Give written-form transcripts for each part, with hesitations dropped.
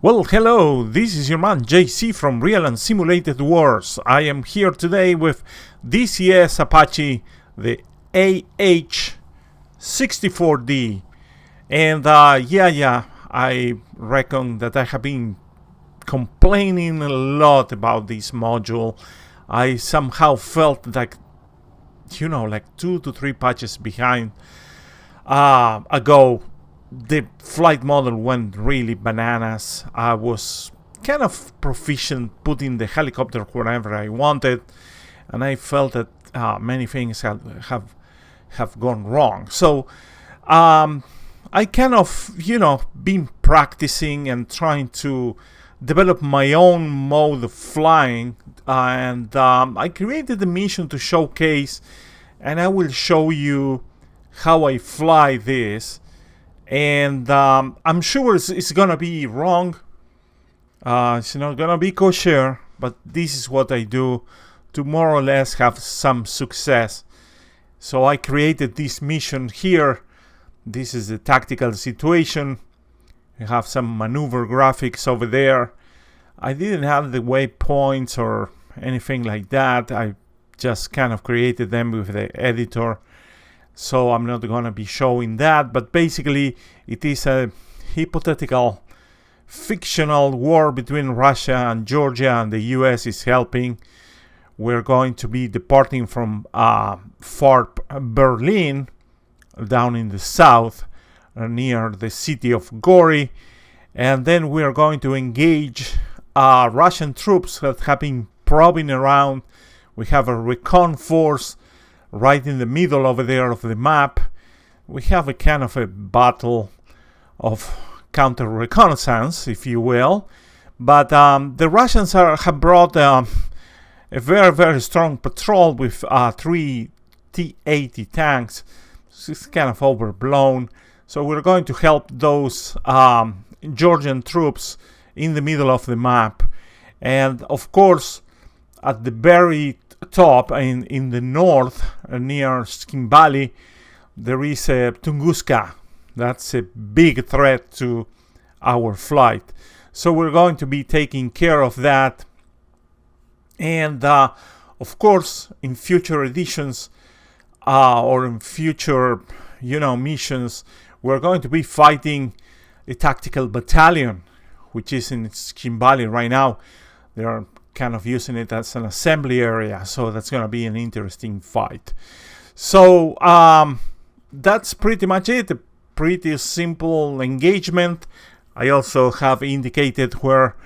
Well, hello, this is your man JC from Real and Simulated Wars. I am here today with DCS Apache, the AH-64D. And I reckon that I have been complaining a lot about this module. I somehow felt like, like 2 to 3 patches behind ago. The flight model went really bananas. I was kind of proficient putting the helicopter wherever I wanted, and I felt that many things have gone wrong. So I kind of been practicing and trying to develop my own mode of flying, and I created a mission to showcase, and I will show you how I fly this. And I'm sure it's gonna be wrong. It's not gonna be kosher, but this is what I do to more or less have some success. So I created this mission here. This is the tactical situation. I have some maneuver graphics over there. I didn't have the waypoints or anything like that. I just kind of created them with the editor. So I'm not going to be showing that, but basically it is a hypothetical fictional war between Russia and Georgia, and the US is helping. We're going to be departing from FARP Berlin down in the south near the city of Gori, and then we are going to engage Russian troops that have been probing around. We have a recon force right in the middle over there of the map. We have a kind of a battle of counter reconnaissance, if you will, but the Russians have brought a very, very strong patrol with 3 T-80 tanks. It's kind of overblown, so we're going to help those Georgian troops in the middle of the map. And of course, at the very top in the north near Skimbali, there is a Tunguska. That's a big threat to our flight, so we're going to be taking care of that. And of course, in future editions or in future missions, we're going to be fighting a tactical battalion which is in Skimbali right now. They are kind of using it as an assembly area, so that's going to be an interesting fight. So that's pretty much it. A pretty simple engagement. I also have indicated where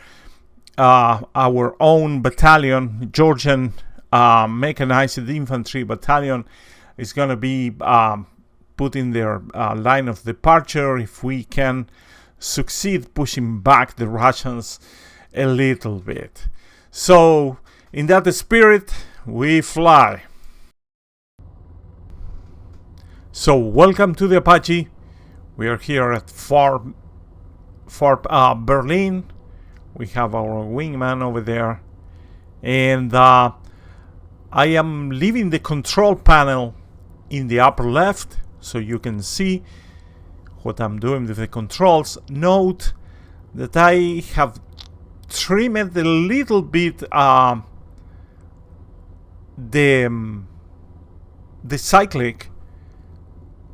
our own battalion, Georgian mechanized infantry battalion, is going to be put in their line of departure if we can succeed pushing back the Russians a little bit. So, in that spirit, we fly. So, welcome to the Apache. We are here at FARP Berlin. We have our wingman over there. And I am leaving the control panel in the upper left, so you can see what I'm doing with the controls. Note that I have trimmed a little bit the cyclic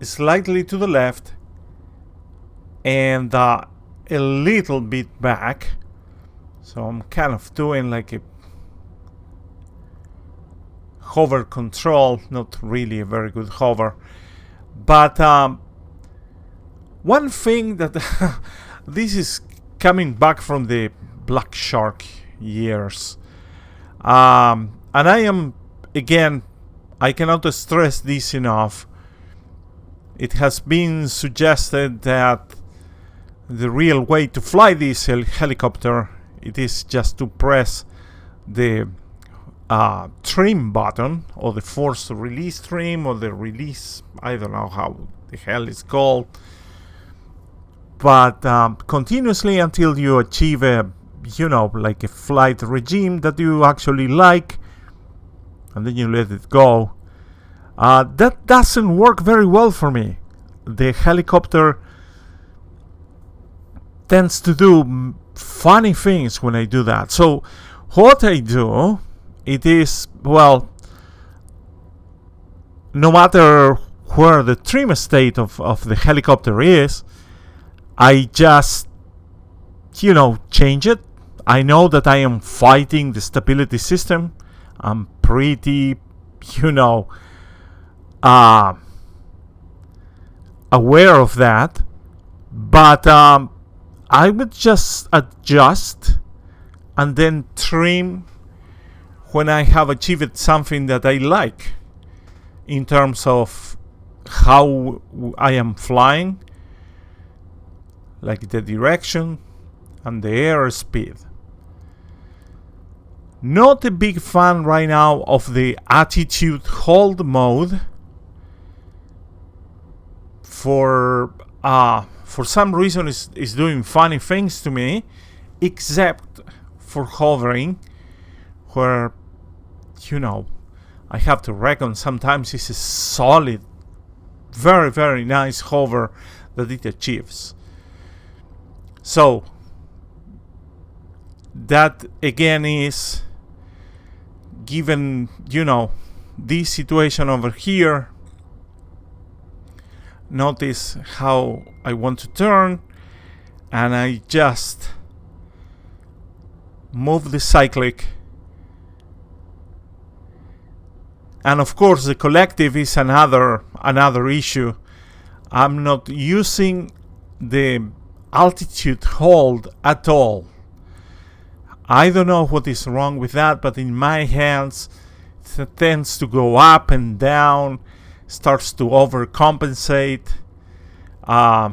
slightly to the left and a little bit back, so I'm kind of doing like a hover control, not really a very good hover. But one thing that this is coming back from the Black Shark years, and I am, again, I cannot stress this enough. It has been suggested that the real way to fly this helicopter, it is just to press the trim button, or the force release trim, or the release, I don't know how the hell it's called, but continuously until you achieve a like a flight regime that you actually like, and then you let it go. That doesn't work very well for me. The helicopter tends to do funny things when I do that. So what I do, it is, well, no matter where the trim state of the helicopter is, I just, change it. I know that I am fighting the stability system. I'm pretty, aware of that. But I would just adjust and then trim when I have achieved something that I like in terms of how I am flying, like the direction and the airspeed. Not a big fan right now of the attitude hold mode. For some reason it's doing funny things to me, except for hovering, where I have to reckon sometimes it's a solid, very, very nice hover that it achieves. So that again is given, this situation over here. Notice how I want to turn, and I just move the cyclic. And of course the collective is another issue. I'm not using the altitude hold at all. I don't know what is wrong with that, but in my hands it tends to go up and down, starts to overcompensate. I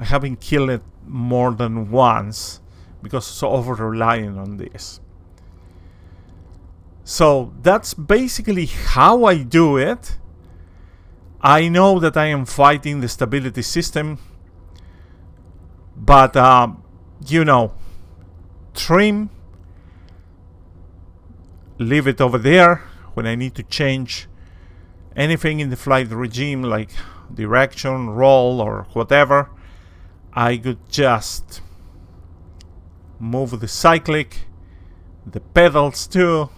haven't killed it more than once because it's over-relying on this. So that's basically how I do it. I know that I am fighting the stability system, but trim, leave it over there. When I need to change anything in the flight regime, like direction, roll, or whatever, I could just move the cyclic, the pedals too,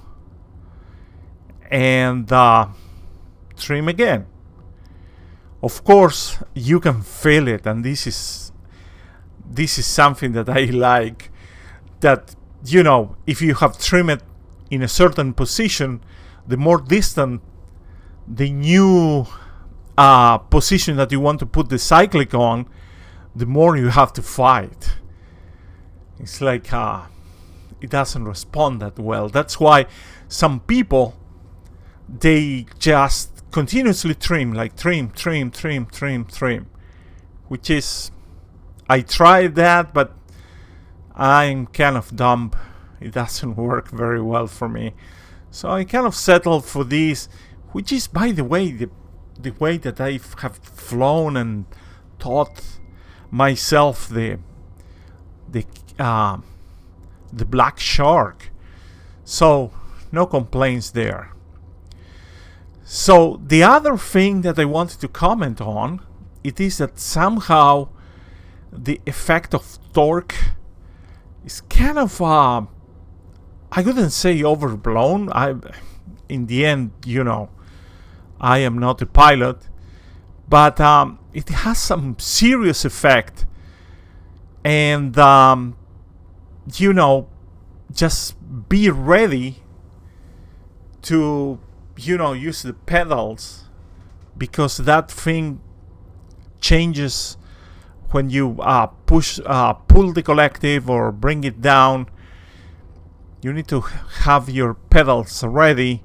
and trim again. Of course, you can feel it, and this is something that I like, that if you have trimmed in a certain position, the more distant the new position that you want to put the cyclic on, the more you have to fight. It's like it doesn't respond that well. That's why some people, they just continuously trim, like trim, which is, I tried that, but I'm kind of dumb. It doesn't work very well for me. So I kind of settled for this, which is, by the way, the way that I have flown and taught myself the black shark. So no complaints there. So the other thing that I wanted to comment on, it is that somehow the effect of torque is kind of I wouldn't say overblown. In the end, I am not a pilot, but it has some serious effect. And just be ready to use the pedals, because that thing changes when you pull the collective or bring it down. You need to have your pedals ready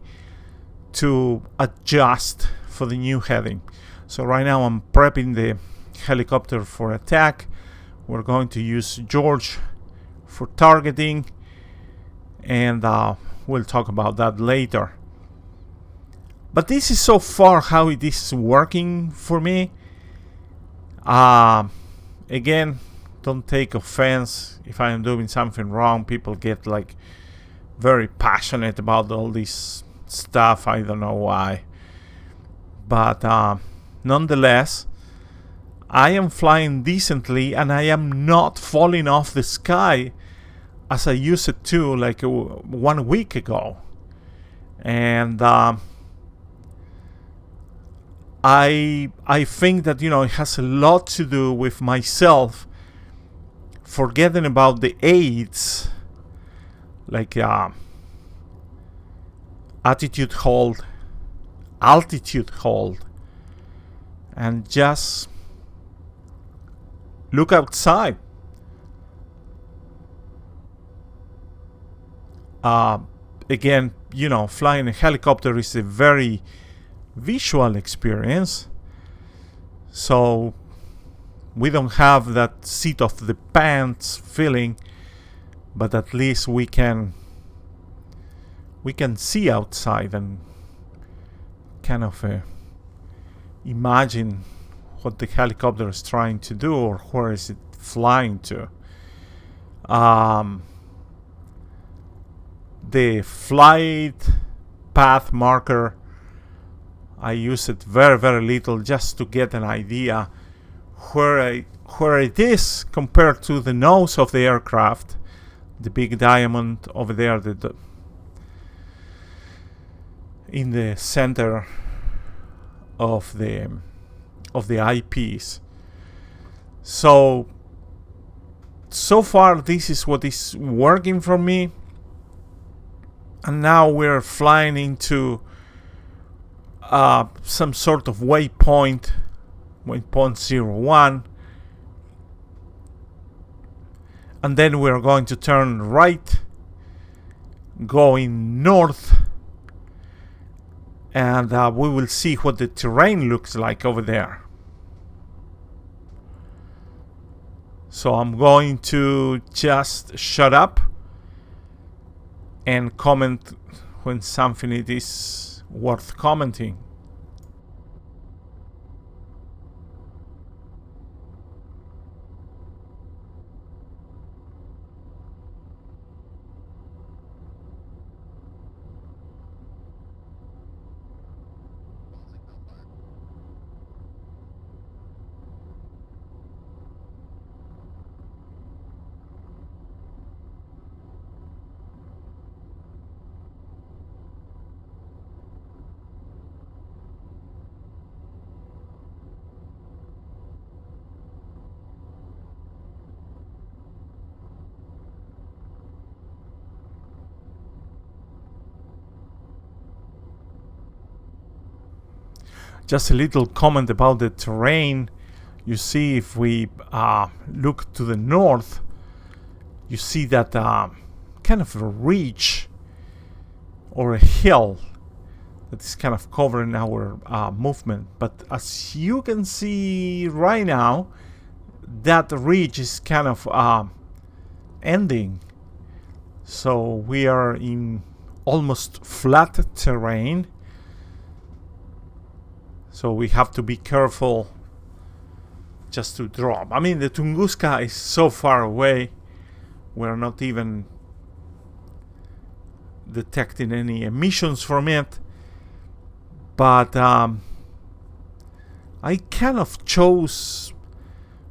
to adjust for the new heading. So right now I'm prepping the helicopter for attack. We're going to use George for targeting, and we'll talk about that later. But this is so far how it is working for me. Again, don't take offense if I am doing something wrong. People get like very passionate about all this stuff. I don't know why, but nonetheless, I am flying decently, and I am not falling off the sky as I used it to like 1 week ago. And I think that, you know, it has a lot to do with myself forgetting about the aids, like attitude hold, altitude hold, and just look outside. Again, you know, flying a helicopter is a very visual experience, so we don't have that seat of the pants feeling, but at least we can see outside and kind of imagine what the helicopter is trying to do or where is it flying to. The flight path marker, I use it very, very little just to get an idea where it is compared to the nose of the aircraft, the big diamond over there, in the center of the eyepiece. So far this is what is working for me, and now we're flying into some sort of waypoint 01, and then we're going to turn right, going north, and we will see what the terrain looks like over there. So I'm going to just shut up and comment when something it is worth commenting. Just a little comment about the terrain. You see, if we look to the north, you see that kind of a ridge or a hill that is kind of covering our movement. But as you can see right now, that ridge is kind of ending. So we are in almost flat terrain. So we have to be careful just to drop. I mean, the Tunguska is so far away, we're not even detecting any emissions from it. But I kind of chose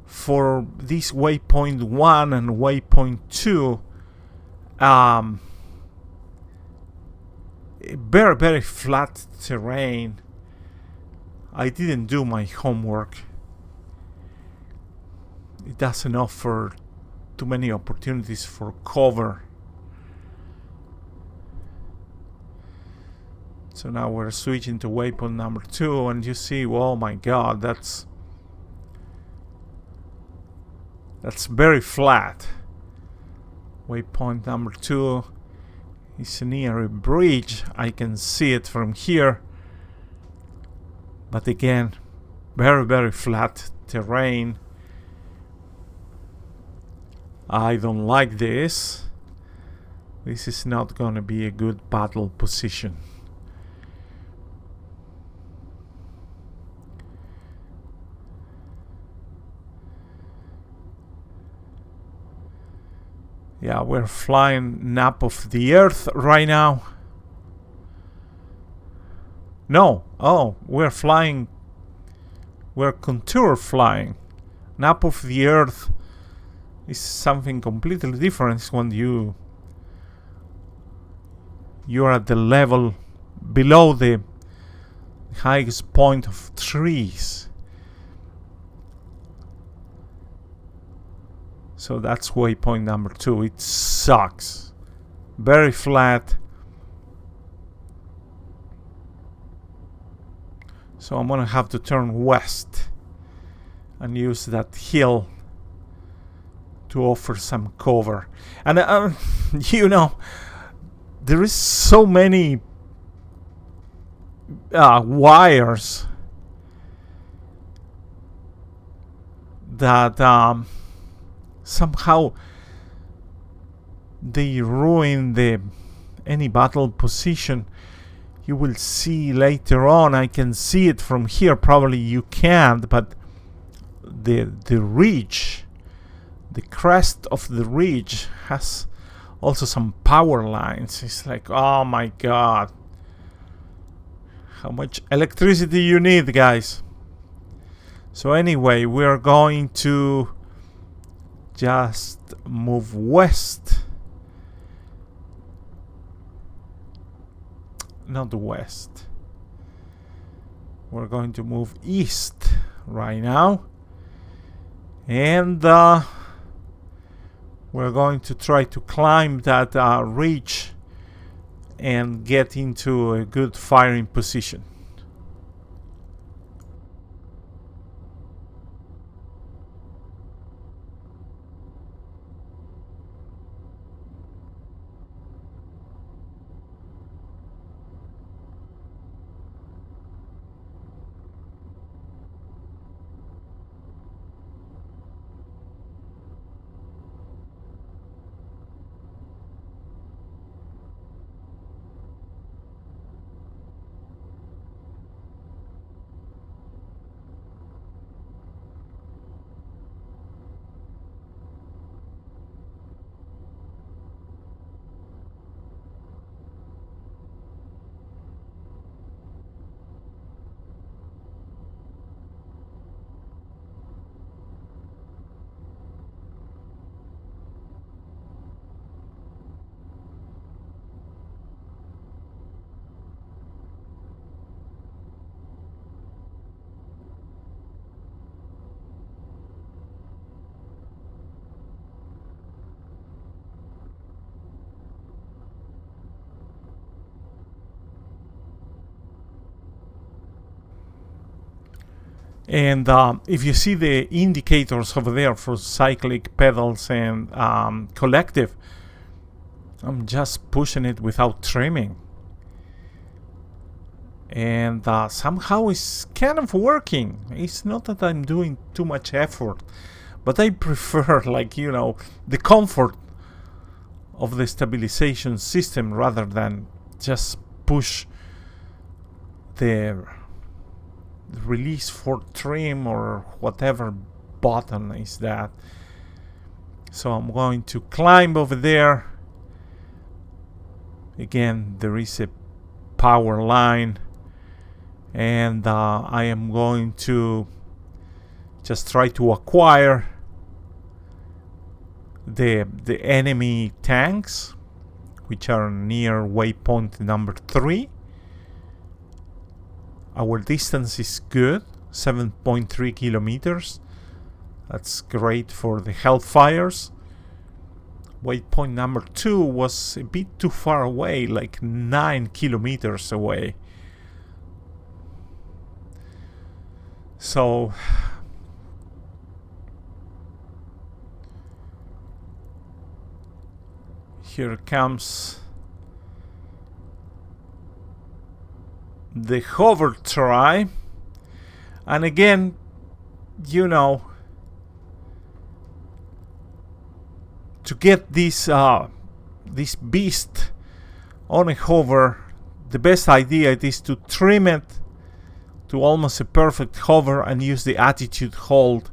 for this waypoint 1 and waypoint 2 very, very flat terrain. I didn't do my homework. It doesn't offer too many opportunities for cover. So now we're switching to waypoint number 2, and you see, oh my god, that's very flat. Waypoint number 2 is near a bridge. I can see it from here. But again, very, very flat terrain. I don't like this. This is not going to be a good battle position. Yeah, we're flying nap of the Earth right now. No, oh, we're contour flying. Nap of the Earth is something completely different. It's when you're at the level below the highest point of trees. So that's waypoint number 2. It sucks. Very flat. So I'm gonna have to turn west and use that hill to offer some cover. And you know, there is so many wires that somehow they ruin any battle position. You will see later on. I can see it from here. Probably you can't, but the ridge, the crest of the ridge has also some power lines. It's like, oh my god, how much electricity you need, guys. So anyway, we're going to just move west. Not west. We're going to move east right now. And we're going to try to climb that ridge and get into a good firing position. And if you see the indicators over there for cyclic, pedals, and collective, I'm just pushing it without trimming. And somehow it's kind of working. It's not that I'm doing too much effort, but I prefer, like, you know, the comfort of the stabilization system rather than just push the release for trim or whatever button is that. So I'm going to climb over there. Again, there is a power line, and I am going to just try to acquire the enemy tanks, which are near waypoint number 3. Our distance is good, 7.3 kilometers. That's great for the Hellfires. Waypoint number 2 was a bit too far away, like 9 kilometers away. So here comes the hover try, and again, you know, to get this beast on a hover, the best idea is to trim it to almost a perfect hover and use the attitude hold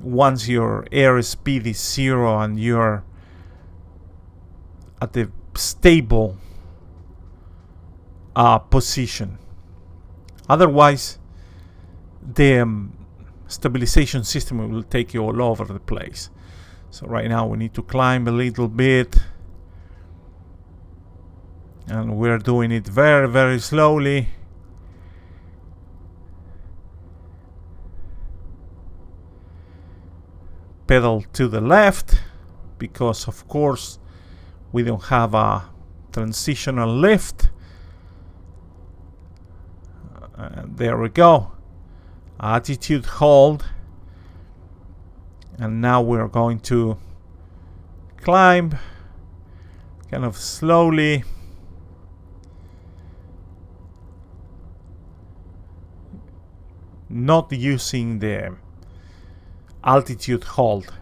once your airspeed is 0 and you're at the stable position. Otherwise, the stabilization system will take you all over the place. So right now we need to climb a little bit, and we're doing it very, very slowly. Pedal to the left, because of course we don't have a transitional lift. There we go. Attitude hold. And now we're going to climb kind of slowly. Not using the altitude hold.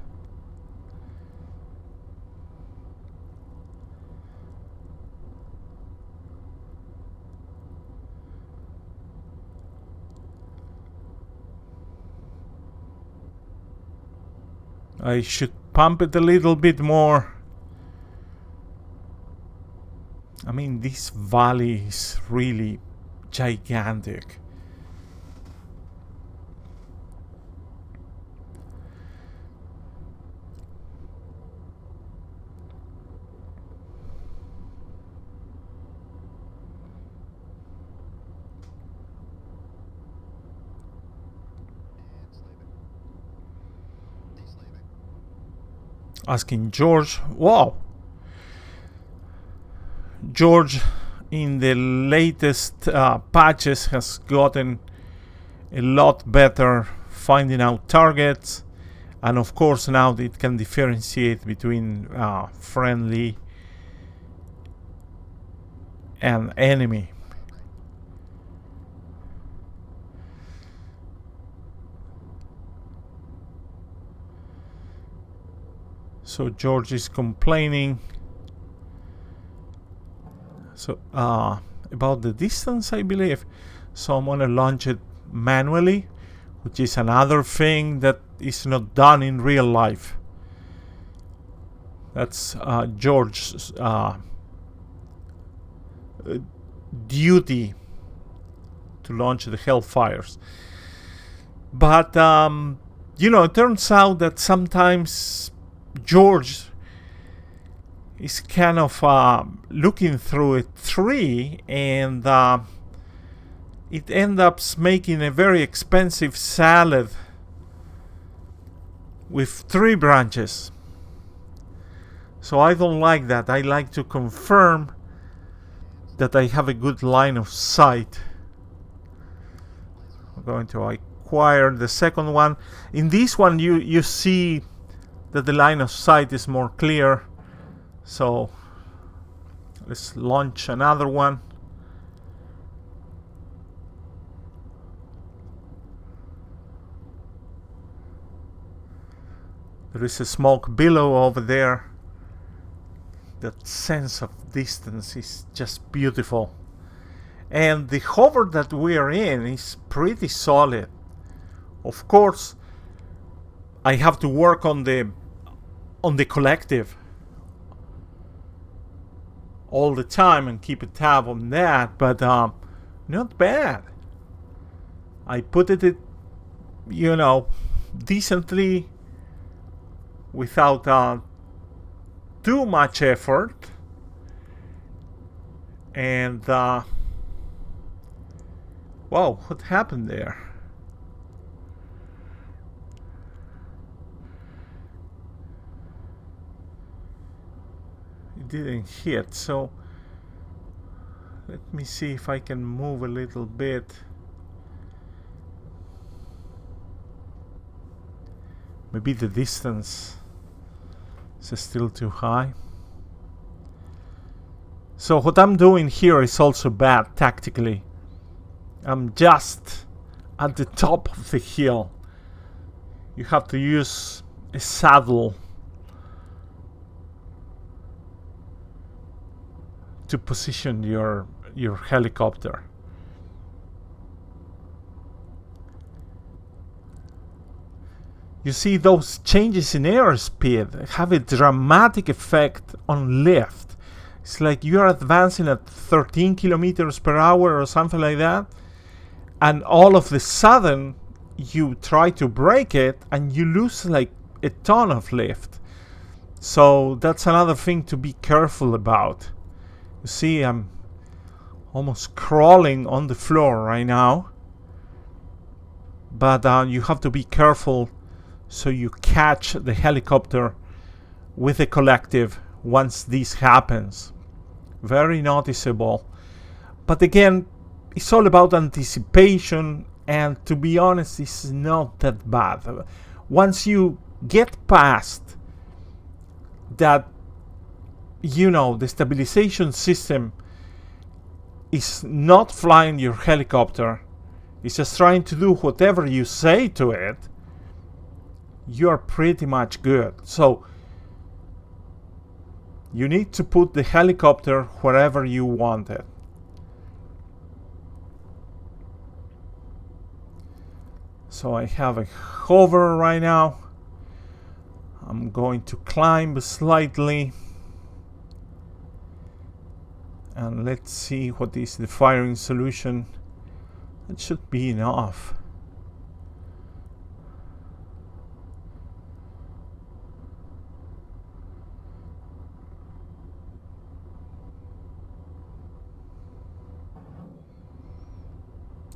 I should pump it a little bit more. I mean, this valley is really gigantic. Asking George, wow, George in the latest patches has gotten a lot better finding out targets, and of course now it can differentiate between friendly and enemy. So George is complaining about the distance, I believe. So I'm gonna launch it manually, which is another thing that is not done in real life. That's George's duty to launch the Hellfires. But you know, it turns out that sometimes George is kind of looking through a tree, and it ends up making a very expensive salad with tree branches. So I don't like that. I like to confirm that I have a good line of sight. I'm going to acquire the second one. In this one you see that the line of sight is more clear. So let's launch another one. There is a smoke billow over there. That sense of distance is just beautiful. And the hover that we are in is pretty solid. Of course, I have to work on the collective all the time and keep a tab on that, but not bad. I put it, you know, decently without too much effort, and wow, what happened there? It didn't hit, so let me see if I can move a little bit. Maybe the distance is still too high. So what I'm doing here is also bad tactically. I'm just at the top of the hill. You have to use a saddle to position your helicopter. You see, those changes in airspeed have a dramatic effect on lift. It's like you're advancing at 13 kilometers per hour or something like that, and all of a sudden you try to brake it and you lose like a ton of lift. So that's another thing to be careful about. You see, I'm almost crawling on the floor right now. But you have to be careful so you catch the helicopter with the collective once this happens. Very noticeable. But again, it's all about anticipation, and to be honest, it's not that bad. Once you get past that, the stabilization system is not flying your helicopter, it's just trying to do whatever you say to it, you're pretty much good. So you need to put the helicopter wherever you want it. So I have a hover right now. I'm going to climb slightly. And let's see what is the firing solution. It should be enough.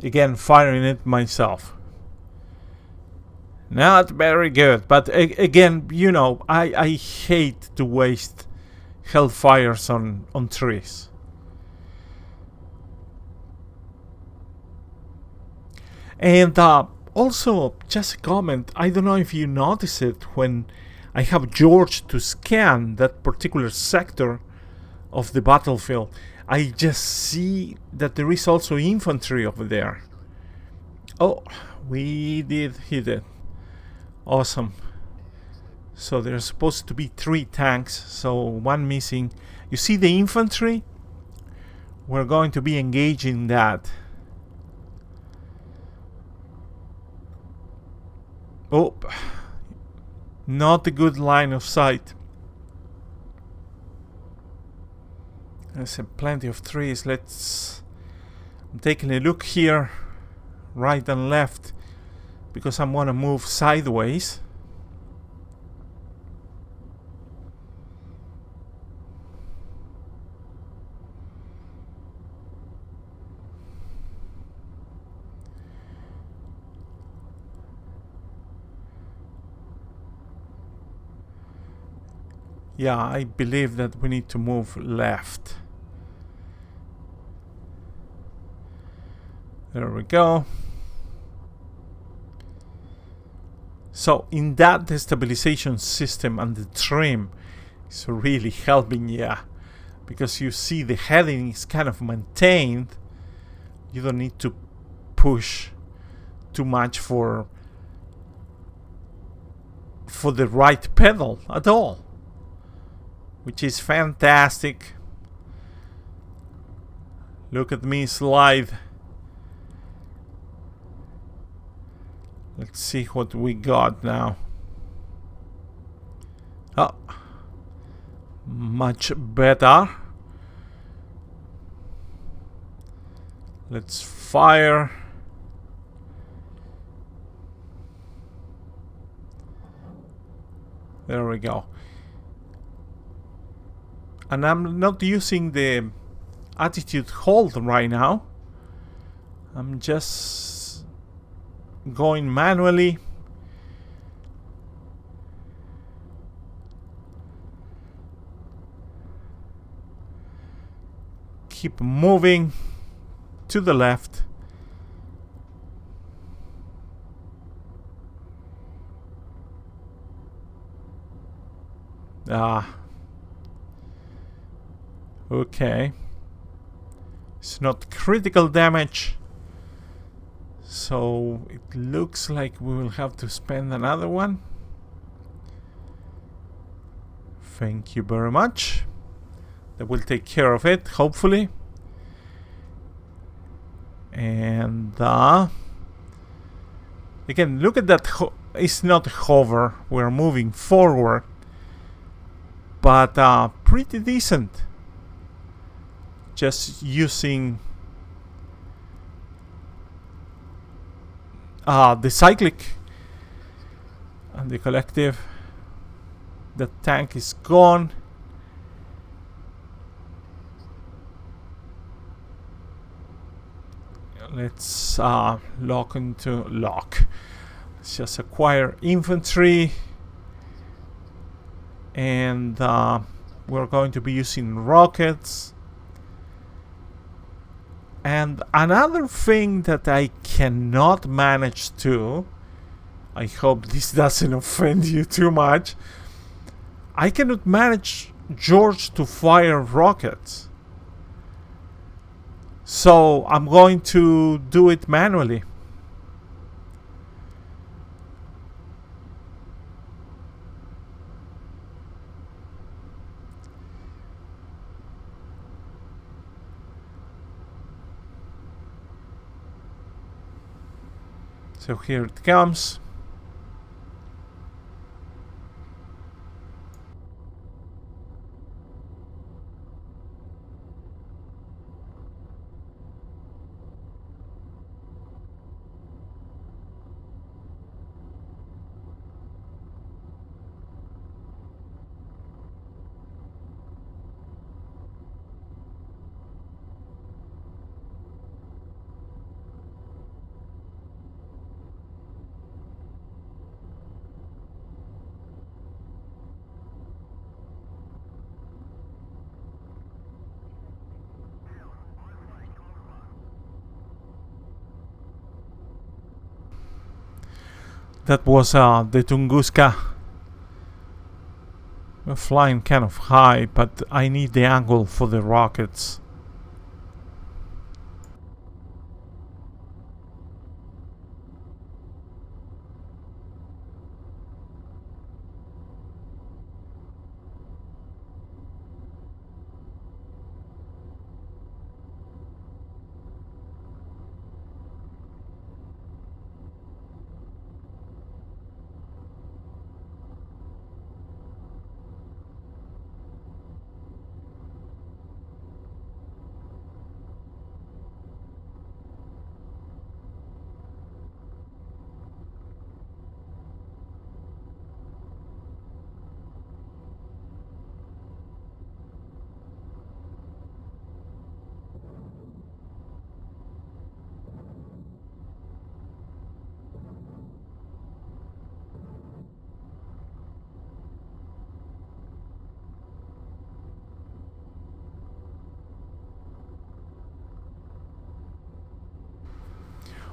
Again, firing it myself. Not very good, but again, I hate to waste hellfires on trees. And also, just a comment, I don't know if you notice it when I have George to scan that particular sector of the battlefield. I just see that there is also infantry over there. Oh, we did hit it. Awesome. So there's supposed to be 3 tanks, so 1 missing. You see the infantry? We're going to be engaging that. Oh, not a good line of sight. There's plenty of trees. I'm taking a look here, right and left, because I'm gonna move sideways. Yeah, I believe that we need to move left. There we go. So in that stabilization system and the trim is really helping, because you see the heading is kind of maintained. You don't need to push too much for the right pedal at all, which is fantastic. Look at me slide. Let's see what we got now. Oh, much better. Let's fire. There we go. And I'm not using the attitude hold right now. I'm just going manually. Keep moving to the left. Okay. It's not critical damage. So it looks like we will have to spend another one. Thank you very much. That will take care of it, hopefully. And again, look at that. It's not hover. We're moving forward, but pretty decent. Just using the cyclic and the collective. The tank is gone. Let's lock. Let's just acquire infantry, and we're going to be using rockets. And another thing that I cannot manage to, I hope this doesn't offend you too much, I cannot manage George to fire rockets. So I'm going to do it manually. So here it comes. That was the Tunguska. We're flying kind of high, but I need the angle for the rockets.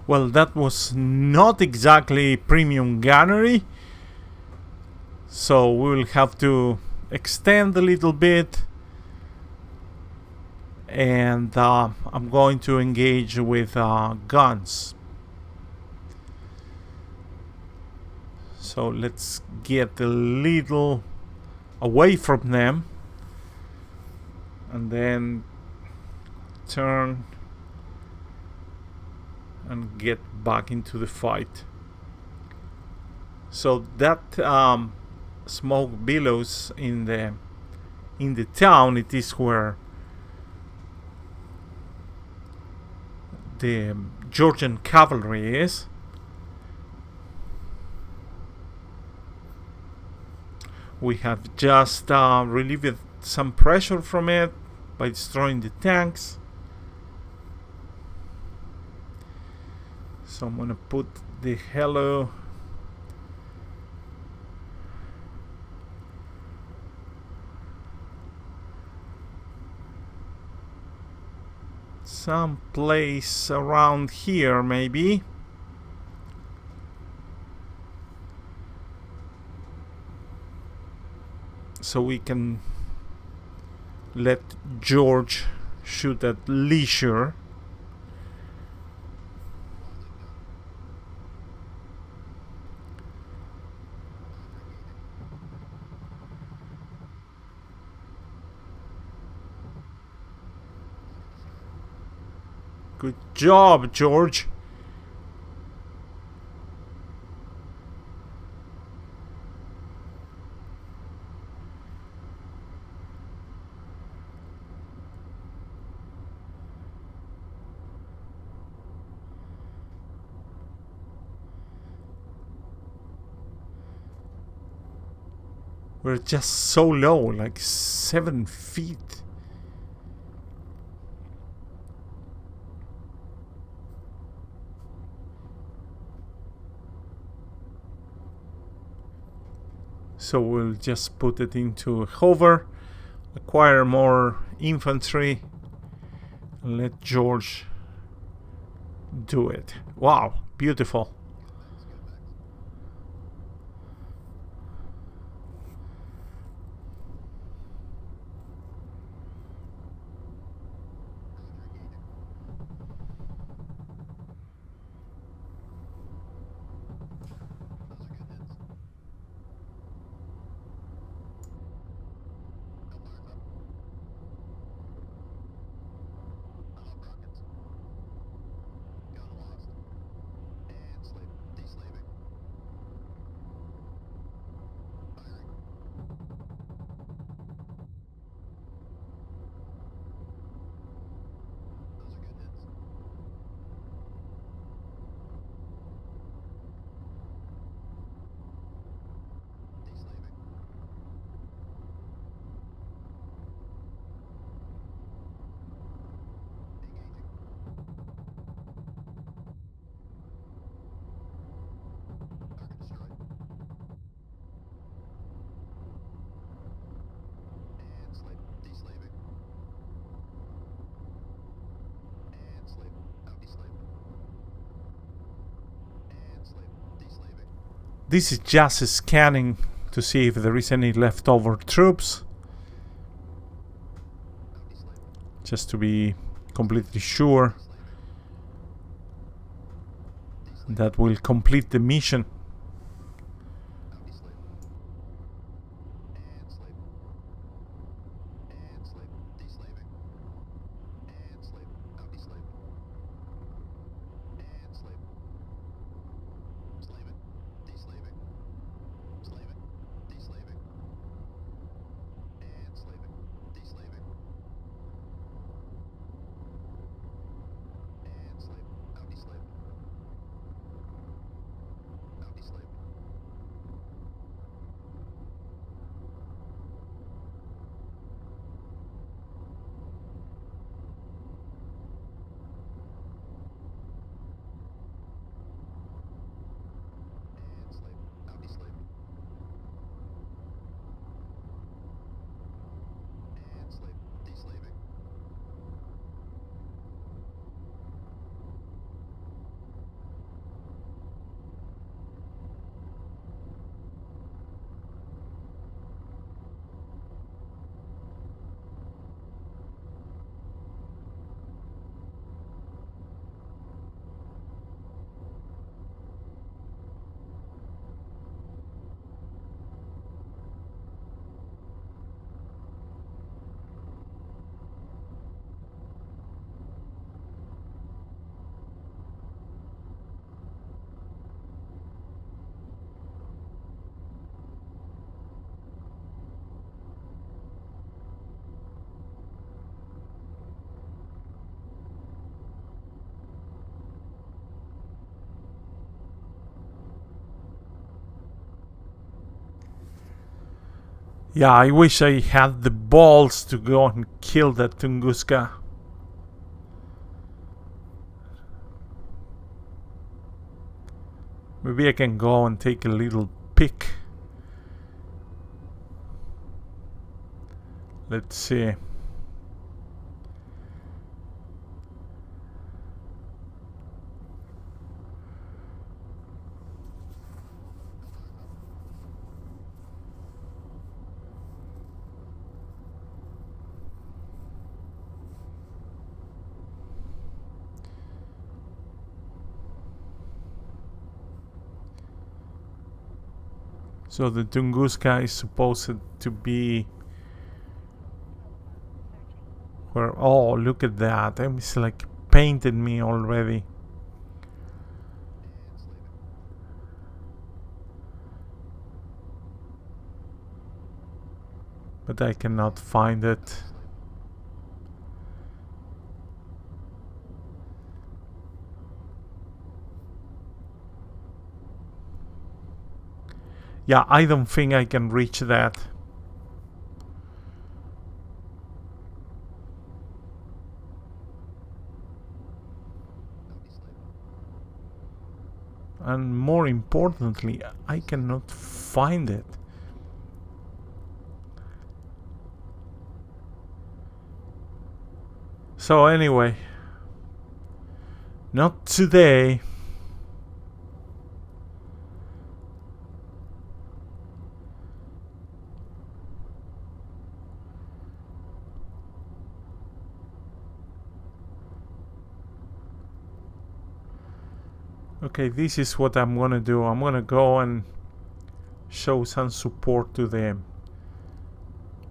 Well, that was not exactly premium gunnery, so we will have to extend a little bit, and I'm going to engage with guns. So let's get a little away from them and then turn and get back into the fight. So that smoke billows in the town. It is where the Georgian cavalry is. We have just relieved some pressure from it by destroying the tanks. So I'm gonna put the hello some place around here, maybe. So we can let George shoot at leisure. Good job, George. We're just so low, like 7 feet. So we'll just put it into a hover, acquire more infantry, and let George do it. Wow, beautiful. This is just scanning to see if there is any leftover troops. Just to be completely sure that will complete the mission. Yeah, I wish I had the balls to go and kill that Tunguska. Maybe I can go and take a little pic. Let's see. So the Tunguska is supposed to be where, oh, look at that. It's like painted me already. But I cannot find it. Yeah, I don't think I can reach that. and more importantly, I cannot find it. So anyway, not today. Okay, this is what I'm gonna do. I'm gonna go and show some support to the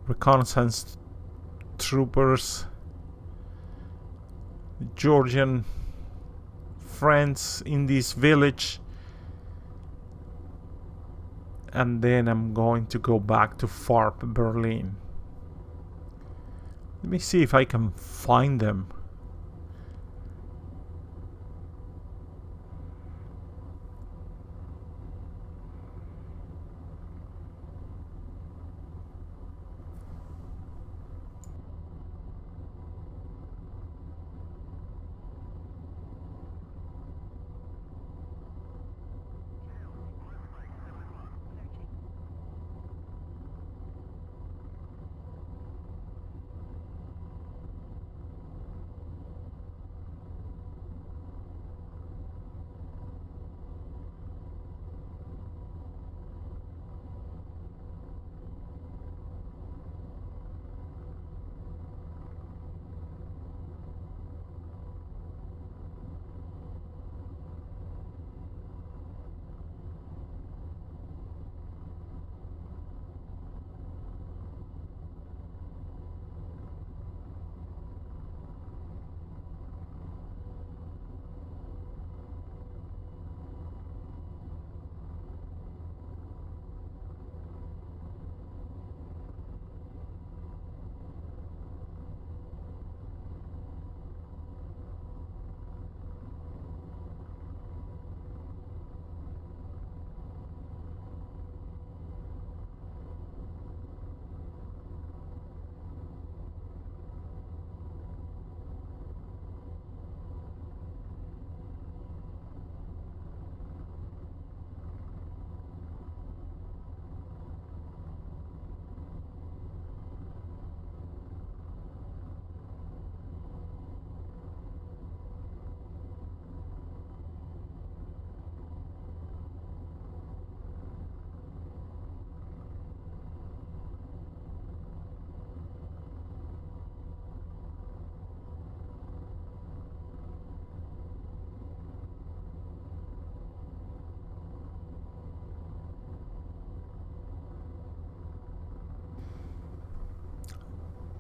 Reconnaissance troopers, the Georgian friends in this village, and then I'm going to go back to FARP Berlin. Let me see if I can find them.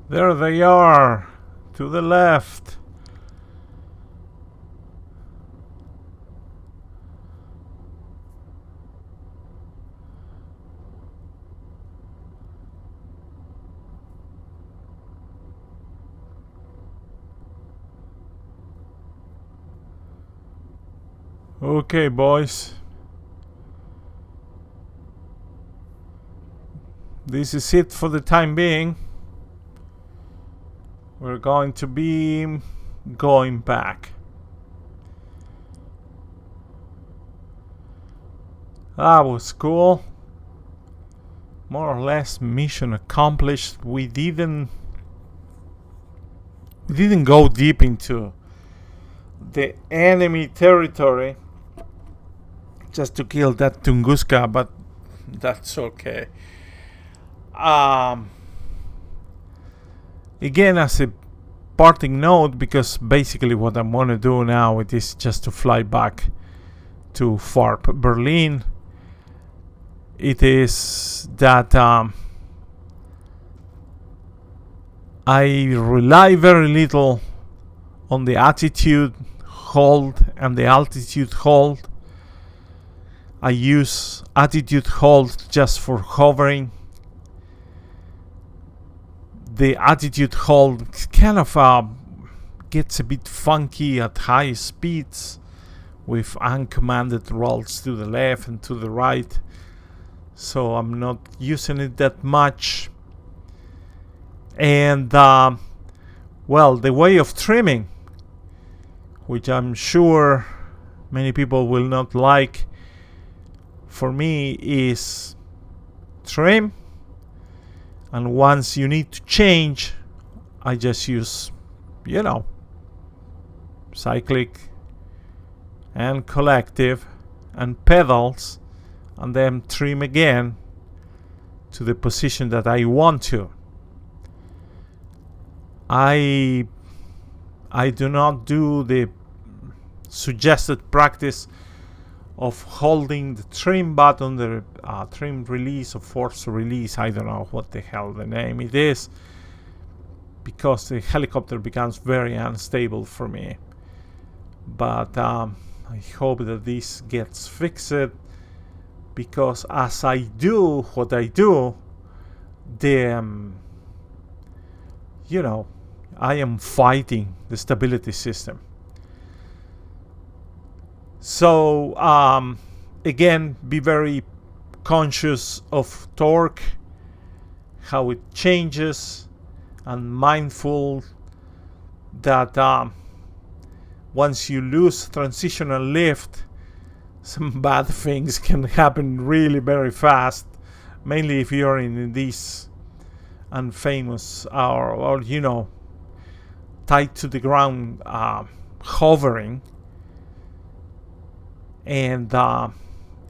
There they are, to the left. Okay, boys. This is it for the time being. We're going to be going back. That was cool. More or less mission accomplished. We didn't go deep into the enemy territory just to kill that Tunguska, but that's okay. Again, as a parting note, because basically what I'm gonna do now it is just to fly back to FARP Berlin. It is that I rely very little on the attitude hold and the altitude hold. I use attitude hold just for hovering. The attitude hold kind of gets a bit funky at high speeds with uncommanded rolls to the left and to the right, so I'm not using it that much. And well, the way of trimming, which I'm sure many people will not like, for me, is trim. And once you need to change, I just use, cyclic and collective and pedals, and then trim again to the position that I want to. I do not do the suggested practice of holding the trim button, the trim release or force release, I don't know what the hell the name it is, because the helicopter becomes very unstable for me. But I hope that this gets fixed, because as I do what I do, I am fighting the stability system. So again, be very conscious of torque, how it changes, and mindful that once you lose transitional lift, some bad things can happen really very fast, mainly if you're in these unfamous or tight to the ground hovering. And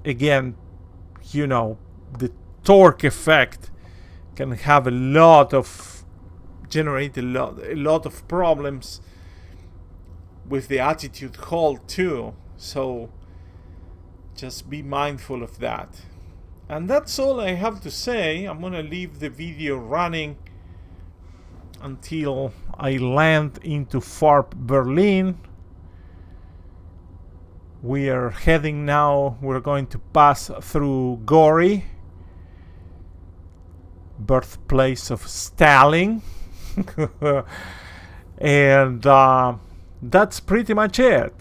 again, the torque effect can have generate a lot of problems with the attitude hold too. So just be mindful of that. And that's all I have to say. I'm gonna leave the video running until I land into FARP Berlin. We are heading now, we're going to pass through Gori, birthplace of Stalin. And that's pretty much it.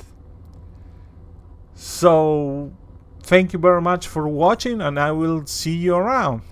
So thank you very much for watching, and I will see you around.